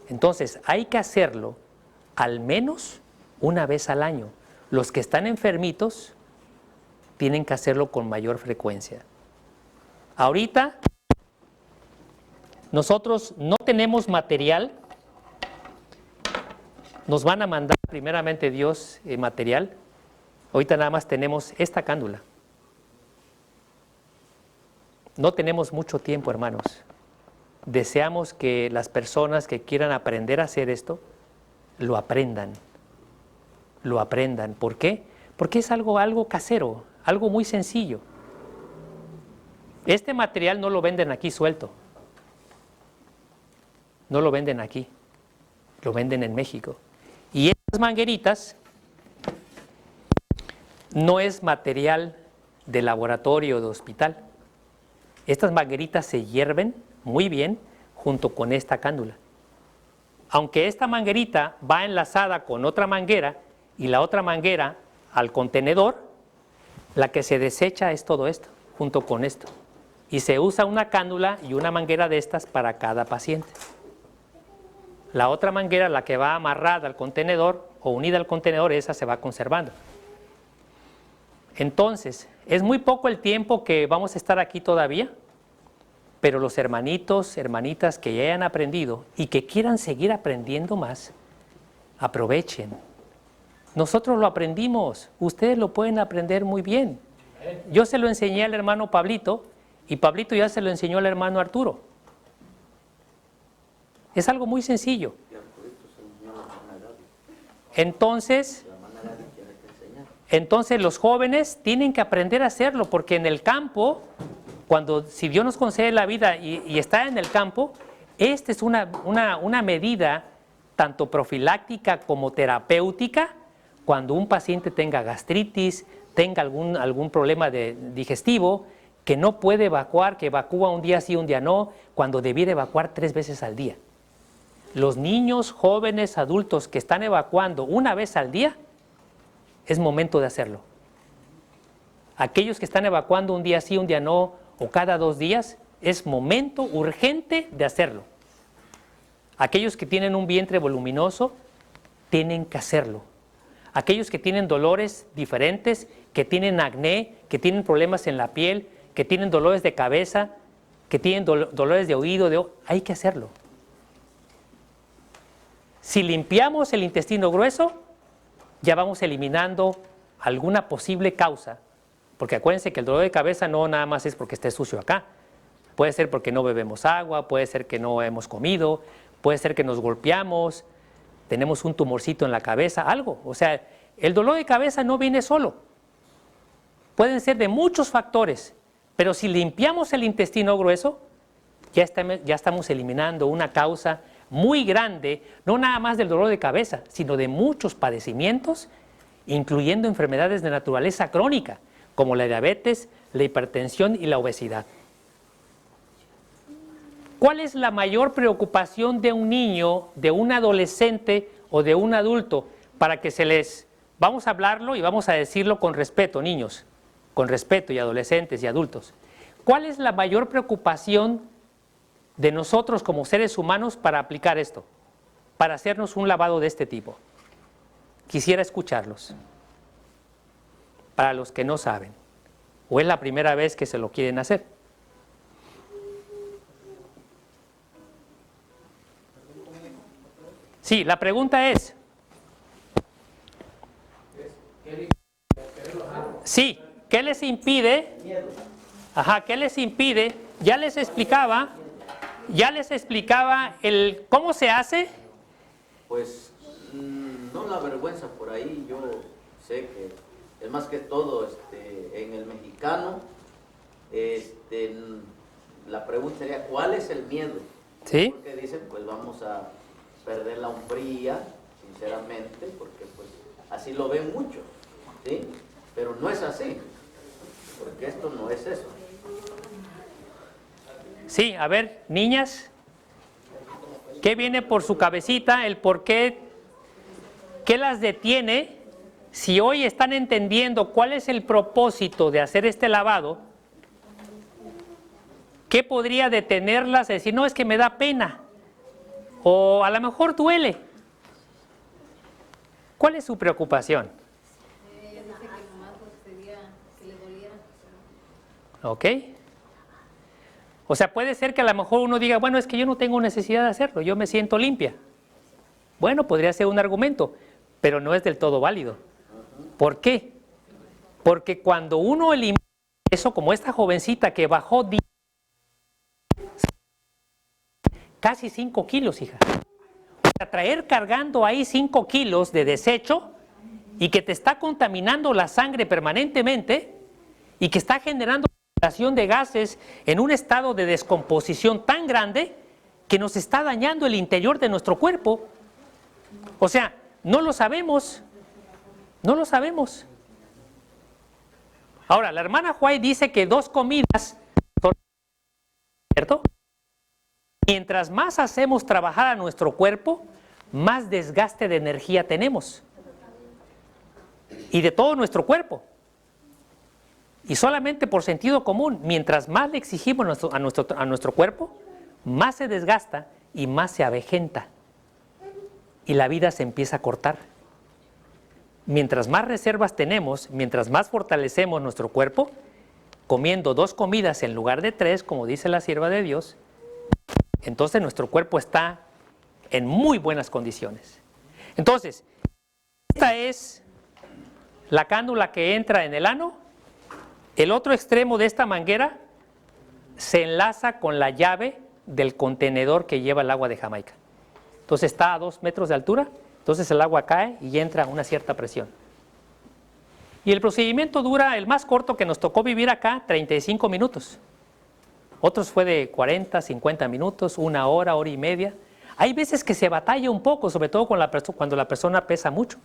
Entonces hay que hacerlo al menos una vez al año. Los que están enfermitos tienen que hacerlo con mayor frecuencia. Ahorita nosotros no tenemos material, nos van a mandar primeramente Dios material. Ahorita nada más tenemos esta cándula. No tenemos mucho tiempo, hermanos. Deseamos que las personas que quieran aprender a hacer esto, lo aprendan. Lo aprendan. ¿Por qué? Porque es algo casero, algo muy sencillo. Este material no lo venden aquí suelto. No lo venden aquí. Lo venden en México. Y estas mangueritas no es material de laboratorio o de hospital. Estas mangueritas se hierven muy bien junto con esta cándula. Aunque esta manguerita va enlazada con otra manguera y la otra manguera al contenedor, la que se desecha es todo esto, junto con esto. Y se usa una cándula y una manguera de estas para cada paciente. La otra manguera, la que va amarrada al contenedor o unida al contenedor, esa se va conservando. Entonces, es muy poco el tiempo que vamos a estar aquí todavía, pero los hermanitos, hermanitas que ya hayan aprendido y que quieran seguir aprendiendo más, aprovechen. Nosotros lo aprendimos, ustedes lo pueden aprender muy bien. Yo se lo enseñé al hermano Pablito y Pablito ya se lo enseñó al hermano Arturo. Es algo muy sencillo. Entonces los jóvenes tienen que aprender a hacerlo, porque en el campo, si Dios nos concede la vida y está en el campo, esta es una medida tanto profiláctica como terapéutica. Cuando un paciente tenga gastritis, tenga algún problema digestivo, que no puede evacuar, que evacúa un día sí, un día no, cuando debiera evacuar 3 veces al día. Los niños, jóvenes, adultos que están evacuando una vez al día, es momento de hacerlo. Aquellos que están evacuando un día sí, un día no, o cada 2 días, es momento urgente de hacerlo. Aquellos que tienen un vientre voluminoso, tienen que hacerlo. Aquellos que tienen dolores diferentes, que tienen acné, que tienen problemas en la piel, que tienen dolores de cabeza, que tienen dolores de oído, hay que hacerlo. Si limpiamos el intestino grueso, ya vamos eliminando alguna posible causa, porque acuérdense que el dolor de cabeza no nada más es porque esté sucio acá, puede ser porque no bebemos agua, puede ser que no hemos comido, puede ser que nos golpeamos, tenemos un tumorcito en la cabeza, algo. O sea, el dolor de cabeza no viene solo. Pueden ser de muchos factores, pero si limpiamos el intestino grueso, ya estamos eliminando una causa muy grande, no nada más del dolor de cabeza, sino de muchos padecimientos, incluyendo enfermedades de naturaleza crónica, como la diabetes, la hipertensión y la obesidad. ¿Cuál es la mayor preocupación de un niño, de un adolescente o de un adulto? Para que vamos a hablarlo y vamos a decirlo con respeto, niños, con respeto, y adolescentes y adultos. ¿Cuál es la mayor preocupación de nosotros como seres humanos para aplicar esto? Para hacernos un lavado de este tipo. Quisiera escucharlos. Para los que no saben, o es la primera vez que se lo quieren hacer. Sí, la pregunta es, sí, ¿qué les impide? Ajá, ¿qué les impide? Ya les explicaba cómo se hace. Pues no la vergüenza por ahí, yo sé que es más que todo en el mexicano, la pregunta sería, ¿cuál es el miedo? Sí. Porque dicen, pues vamos a perder la hombría, sinceramente, porque pues así lo ven muchos, ¿sí? Pero no es así, porque esto no es eso. Sí, a ver, niñas, ¿qué viene por su cabecita? El por qué, ¿qué las detiene? Si hoy están entendiendo cuál es el propósito de hacer este lavado, ¿qué podría detenerlas a decir, no, es que me da pena? O a lo mejor duele. ¿Cuál es su preocupación? Ella dice que nomás sería que le doliera. ¿Ok? O sea, puede ser que a lo mejor uno diga, bueno, es que yo no tengo necesidad de hacerlo, yo me siento limpia. Bueno, podría ser un argumento, pero no es del todo válido. ¿Por qué? Porque cuando uno elimina eso, como esta jovencita que bajó casi 5 kilos, hija. O sea, traer cargando ahí 5 kilos de desecho y que te está contaminando la sangre permanentemente y que está generando generación de gases en un estado de descomposición tan grande que nos está dañando el interior de nuestro cuerpo. O sea, no lo sabemos. No lo sabemos. Ahora, la hermana White dice que 2 comidas son, ¿cierto? Mientras más hacemos trabajar a nuestro cuerpo, más desgaste de energía tenemos. Y de todo nuestro cuerpo. Y solamente por sentido común, mientras más le exigimos a nuestro cuerpo, más se desgasta y más se avejenta. Y la vida se empieza a cortar. Mientras más reservas tenemos, mientras más fortalecemos nuestro cuerpo, comiendo 2 comidas en lugar de 3, como dice la sierva de Dios, entonces nuestro cuerpo está en muy buenas condiciones. Entonces, esta es la cánula que entra en el ano. El otro extremo de esta manguera se enlaza con la llave del contenedor que lleva el agua de Jamaica. Entonces está a 2 metros de altura, entonces el agua cae y entra a una cierta presión. Y el procedimiento dura, el más corto que nos tocó vivir acá, 35 minutos. Otros fue de 40, 50 minutos, 1 hora, hora y media. Hay veces que se batalla un poco, sobre todo cuando la persona pesa mucho.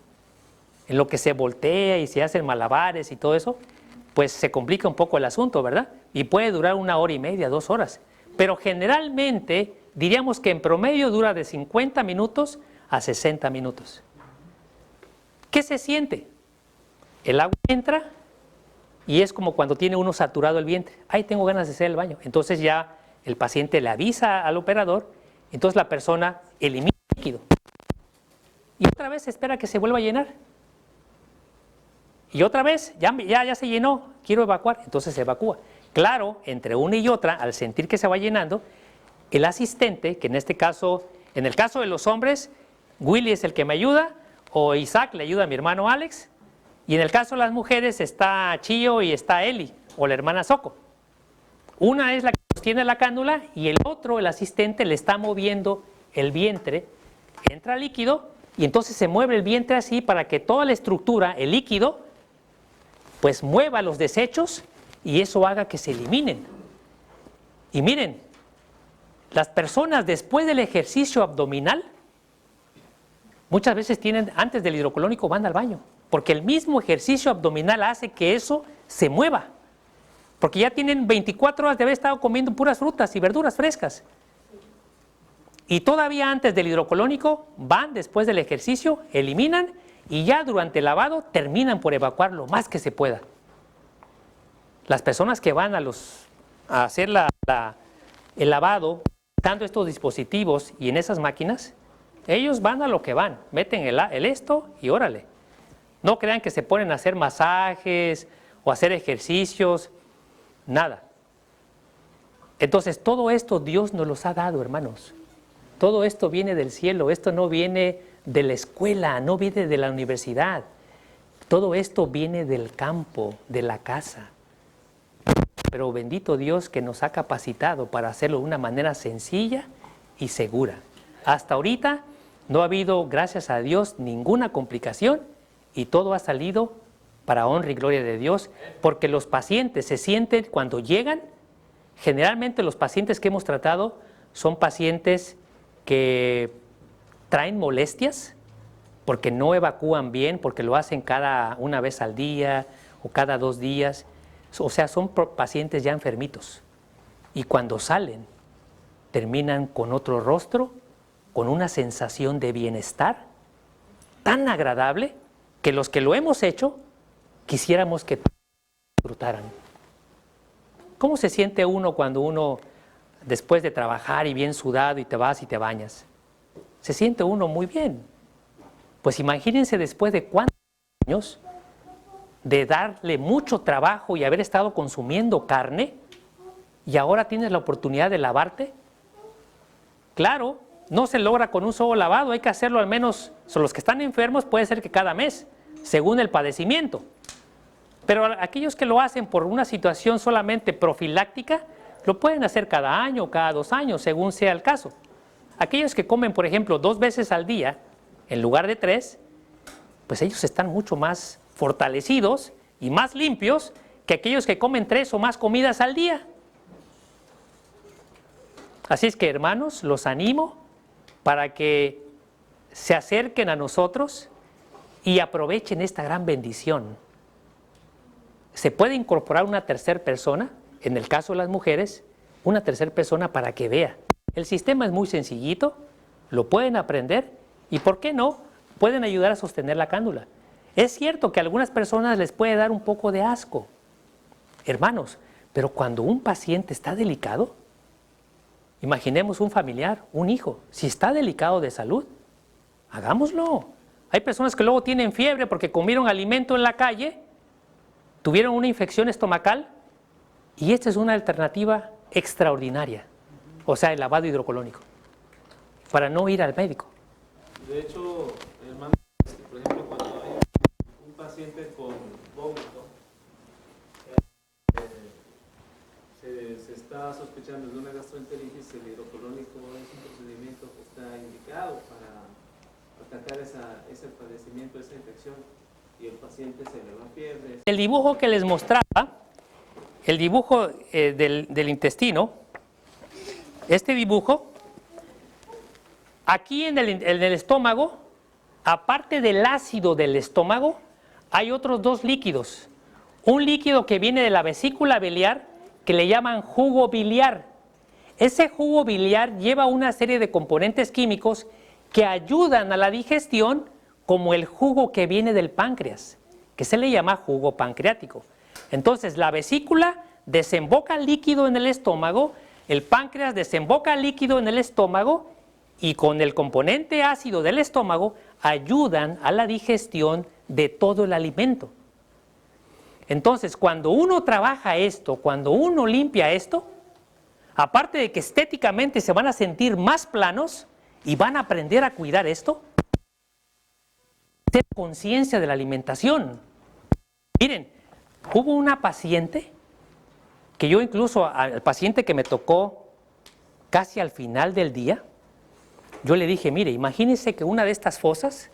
En lo que se voltea y se hacen malabares y todo eso, pues se complica un poco el asunto, ¿verdad? Y puede durar 1 hora y media, 2 horas. Pero generalmente diríamos que en promedio dura de 50 minutos a 60 minutos. ¿Qué se siente? El agua entra y es como cuando tiene uno saturado el vientre. Ay, tengo ganas de hacer el baño. Entonces ya el paciente le avisa al operador, entonces la persona elimina el líquido. Y otra vez espera que se vuelva a llenar. Y otra vez, ya se llenó, quiero evacuar, entonces se evacúa. Claro, entre una y otra, al sentir que se va llenando, el asistente, que en este caso, en el caso de los hombres, Willy es el que me ayuda, o Isaac le ayuda a mi hermano Alex, y en el caso de las mujeres está Chío y está Eli, o la hermana Soco. Una es la que sostiene la cánula y el otro, el asistente, le está moviendo el vientre, entra líquido y entonces se mueve el vientre así para que toda la estructura, el líquido, pues mueva los desechos y eso haga que se eliminen. Y miren, las personas después del ejercicio abdominal, muchas veces tienen, antes del hidrocolónico van al baño, porque el mismo ejercicio abdominal hace que eso se mueva. Porque ya tienen 24 horas de haber estado comiendo puras frutas y verduras frescas. Y todavía antes del hidrocolónico van después del ejercicio, eliminan y ya durante el lavado terminan por evacuar lo más que se pueda. Las personas que van a hacer el lavado, usando estos dispositivos y en esas máquinas, ellos van a lo que van, meten el esto y órale. No crean que se ponen a hacer masajes o hacer ejercicios, nada. Entonces todo esto Dios nos los ha dado, hermanos. Todo esto viene del cielo, esto no viene de la escuela, no viene de la universidad. Todo esto viene del campo, de la casa. Pero bendito Dios que nos ha capacitado para hacerlo de una manera sencilla y segura. Hasta ahorita no ha habido, gracias a Dios, ninguna complicación y todo ha salido para honra y gloria de Dios, porque los pacientes se sienten cuando llegan, generalmente los pacientes que hemos tratado son pacientes que traen molestias porque no evacúan bien, porque lo hacen una vez al día o cada 2 días. O sea, son pacientes ya enfermitos. Y cuando salen, terminan con otro rostro, con una sensación de bienestar tan agradable que los que lo hemos hecho quisiéramos que disfrutaran. ¿Cómo se siente uno cuando uno, después de trabajar y bien sudado y te vas y te bañas? Se siente uno muy bien. Pues imagínense después de cuántos años de darle mucho trabajo y haber estado consumiendo carne y ahora tienes la oportunidad de lavarte. Claro, no se logra con un solo lavado, hay que hacerlo al menos, son los que están enfermos puede ser que cada mes, según el padecimiento. Pero aquellos que lo hacen por una situación solamente profiláctica, lo pueden hacer cada año o cada 2 años, según sea el caso. Aquellos que comen, por ejemplo, 2 veces al día, en lugar de 3, pues ellos están mucho más fortalecidos y más limpios que aquellos que comen 3 o más comidas al día. Así es que, hermanos, los animo para que se acerquen a nosotros y aprovechen esta gran bendición. Se puede incorporar una tercera persona, en el caso de las mujeres, una tercera persona para que vea. El sistema es muy sencillito, lo pueden aprender y, ¿por qué no?, pueden ayudar a sostener la cándula. Es cierto que a algunas personas les puede dar un poco de asco, hermanos, pero cuando un paciente está delicado, imaginemos un familiar, un hijo, si está delicado de salud, hagámoslo. Hay personas que luego tienen fiebre porque comieron alimento en la calle, tuvieron una infección estomacal y esta es una alternativa extraordinaria, o sea, el lavado hidrocolónico, para no ir al médico. De hecho, hermano, por ejemplo, cuando hay un paciente con vómito, se está sospechando de una gastroenteritis, el hidrocolónico es un procedimiento que está indicado para atacar ese padecimiento, esa infección, y el paciente se le va fiebre. El dibujo que les mostraba, el dibujo del intestino, este dibujo, aquí en el estómago, aparte del ácido del estómago, hay otros 2 líquidos. Un líquido que viene de la vesícula biliar, que le llaman jugo biliar. Ese jugo biliar lleva una serie de componentes químicos que ayudan a la digestión, como el jugo que viene del páncreas, que se le llama jugo pancreático. Entonces, la vesícula desemboca líquido en el estómago, el páncreas desemboca líquido en el estómago y con el componente ácido del estómago ayudan a la digestión de todo el alimento. Entonces, cuando uno trabaja esto, cuando uno limpia esto, aparte de que estéticamente se van a sentir más planos y van a aprender a cuidar esto, tener conciencia de la alimentación. Miren, hubo una paciente que yo incluso al paciente que me tocó casi al final del día, Yo le dije, mire, imagínense que una de estas fosas,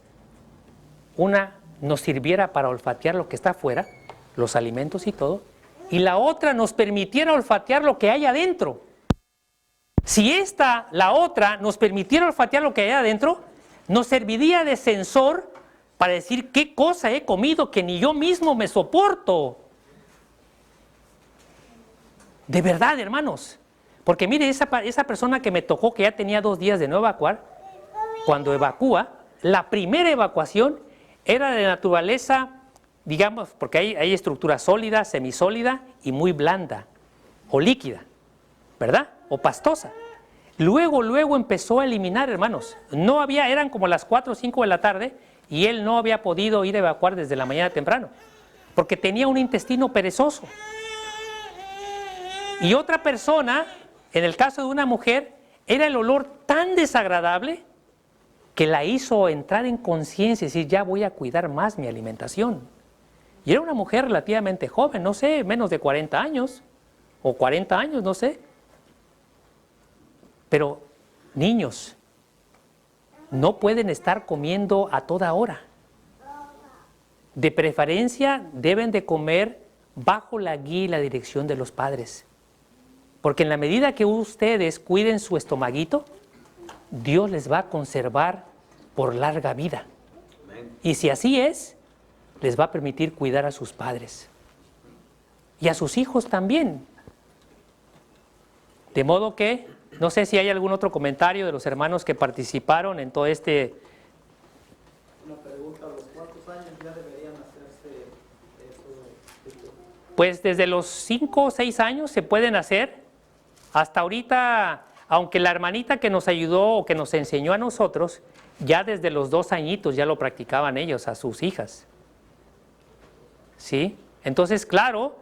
una nos sirviera para olfatear lo que está afuera, los alimentos y todo, y la otra nos permitiera olfatear lo que hay adentro. Si la otra, nos permitiera olfatear lo que hay adentro, nos serviría de sensor para decir qué cosa he comido que ni yo mismo me soporto. De verdad, hermanos. Porque mire, esa persona que me tocó, que ya tenía 2 días de no evacuar, cuando evacúa, la primera evacuación era de naturaleza, digamos, porque hay estructura sólida, semisólida y muy blanda, o líquida, ¿verdad? O pastosa. Luego empezó a eliminar, hermanos. Eran como las 4 o 5 de la tarde y él no había podido ir a evacuar desde la mañana temprano, porque tenía un intestino perezoso. Y otra persona, en el caso de una mujer, era el olor tan desagradable que la hizo entrar en conciencia y decir, ya voy a cuidar más mi alimentación. Y era una mujer relativamente joven, no sé, menos de 40 años, o 40 años, no sé. Pero, niños, no pueden estar comiendo a toda hora. De preferencia, deben de comer bajo la guía y la dirección de los padres. Porque en la medida que ustedes cuiden su estomaguito, Dios les va a conservar por larga vida. Y si así es, les va a permitir cuidar a sus padres. Y a sus hijos también. De modo que, no sé si hay algún otro comentario de los hermanos que participaron en todo este... Una pregunta, ¿a los cuántos años ya deberían hacerse eso? Pues desde los 5 o 6 años se pueden hacer. Hasta ahorita, aunque la hermanita que nos ayudó o que nos enseñó a nosotros, ya desde los 2 añitos ya lo practicaban ellos a sus hijas. ¿Sí? Entonces, claro,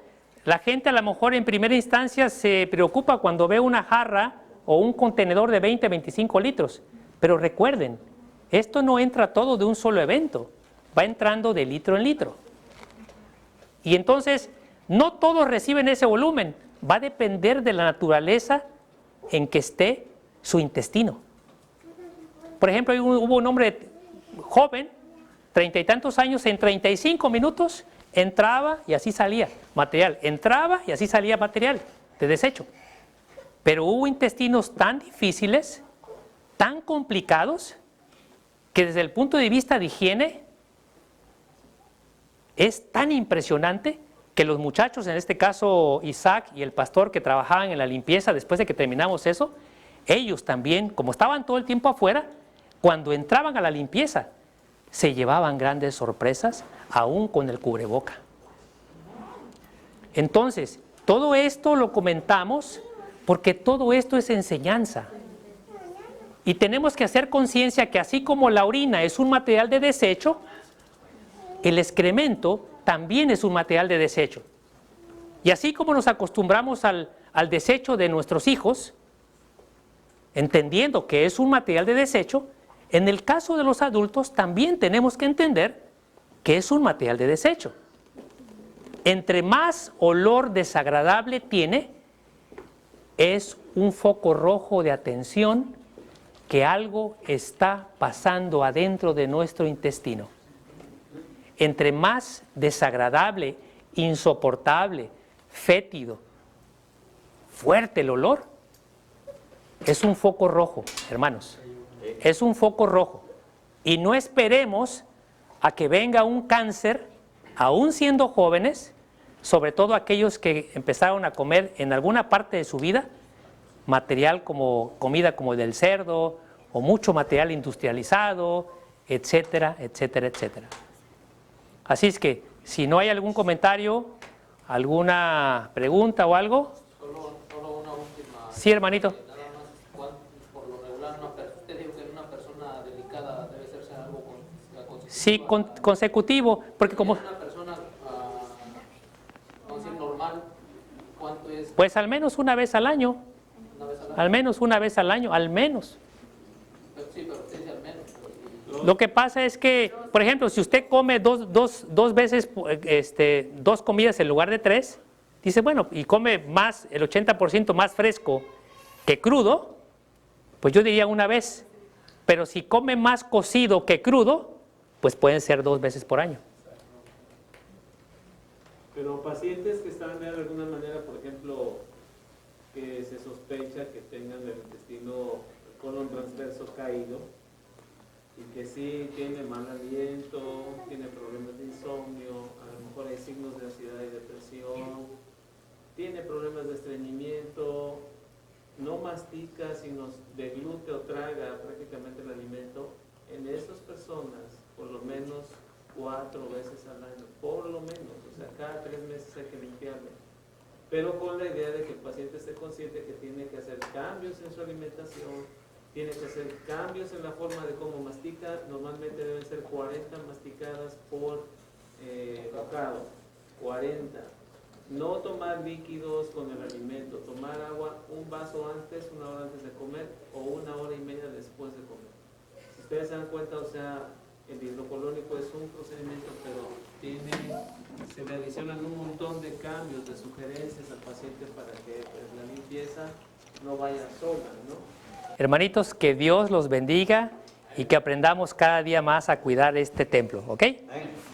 la gente a lo mejor en primera instancia se preocupa cuando ve una jarra o un contenedor de 20, 25 litros. Pero recuerden, esto no entra todo de un solo evento, va entrando de litro en litro. Y entonces, no todos reciben ese volumen, va a depender de la naturaleza en que esté su intestino. Por ejemplo, hubo un hombre joven, 30 y tantos años, en 35 minutos entraba y así salía material, entraba y así salía material de desecho. Pero hubo intestinos tan difíciles, tan complicados, que desde el punto de vista de higiene es tan impresionante que los muchachos, en este caso Isaac y el pastor que trabajaban en la limpieza después de que terminamos eso, ellos también, como estaban todo el tiempo afuera, cuando entraban a la limpieza, se llevaban grandes sorpresas, aún con el cubreboca. Entonces, todo esto lo comentamos porque todo esto es enseñanza. Y tenemos que hacer conciencia que así como la orina es un material de desecho, el excremento también es un material de desecho. Y así como nos acostumbramos al desecho de nuestros hijos, entendiendo que es un material de desecho, en el caso de los adultos también tenemos que entender que es un material de desecho. Entre más olor desagradable tiene, es un foco rojo de atención que algo está pasando adentro de nuestro intestino. Entre más desagradable, insoportable, fétido, fuerte el olor, es un foco rojo, hermanos. Es un foco rojo. Y no esperemos a que venga un cáncer, aún siendo jóvenes, sobre todo aquellos que empezaron a comer en alguna parte de su vida material como comida como del cerdo o mucho material industrializado, etcétera, etcétera, etcétera. Así es que, si no hay algún comentario, alguna pregunta o algo. Solo una última. Sí, hermanito. Nada más, por lo regular, usted dijo que en una persona delicada debe hacerse algo consecutivo. Sí, consecutivo, porque como... Una persona, vamos a decir, normal, ¿cuánto es? Pues al menos una vez al año. ¿Una vez al año? Al menos una vez al año, al menos. Sí, pero usted dice al menos. Lo que pasa es que, por ejemplo, si usted come dos veces, 2 comidas en lugar de 3, dice, bueno, y come más, el 80% más fresco que crudo, pues yo diría una vez. Pero si come más cocido que crudo, pues pueden ser 2 veces por año. Pero pacientes que están de alguna manera, por ejemplo, que se sospecha que tengan el intestino, el colon transverso caído, y que sí tiene mal aliento, tiene problemas de insomnio, a lo mejor hay signos de ansiedad y depresión, tiene problemas de estreñimiento, no mastica, sino deglute o traga prácticamente el alimento, en esas personas, por lo menos 4 veces al año, por lo menos, o sea, cada 3 meses hay que limpiarle. Pero con la idea de que el paciente esté consciente que tiene que hacer cambios en su alimentación, tiene que hacer cambios en la forma de cómo mastica, normalmente deben ser 40 masticadas por bocado, 40. No tomar líquidos con el alimento, tomar agua un vaso antes, 1 hora antes de comer o 1 hora y media después de comer. Si ustedes se dan cuenta, o sea, el hidrocolónico es un procedimiento, pero se le adicionan un montón de cambios, de sugerencias al paciente para que pues, la limpieza no vaya sola, ¿no? Hermanitos, que Dios los bendiga y que aprendamos cada día más a cuidar este templo, ¿ok? Amén.